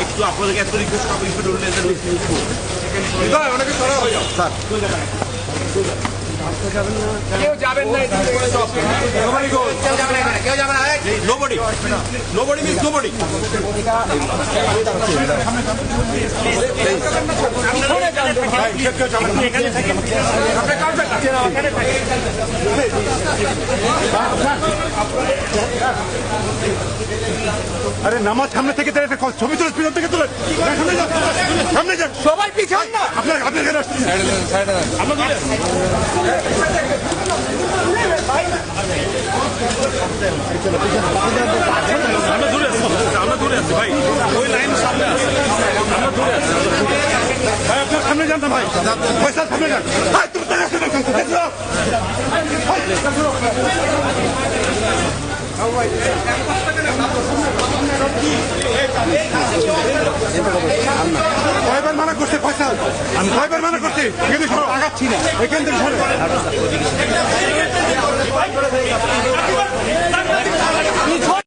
একটু আপনাদেরকে এত রিকোয়েস্ট অনেকে সরা হয়ে যাও স্যার কেউ যাবেন না কেউ যাবে না নোবডি নোবডি মিন্স নোবডি আরে নামাজ সামনে থেকে ছবি তুলে পিছন থেকে তুলে সামনে যান সবাই পিছন না আপনার আমরা দূরে আছি ভাই ওই লাইন সামনে আছে আমরা দূরে আছি ভাই আপনার সামনে যান না ভাই পয়সা সামনে যান ভাই তুমি কয়বার মানা করছে পয়সা আমি কয়বার মানা করছি এখানে আগাচ্ছি না এখান থেকে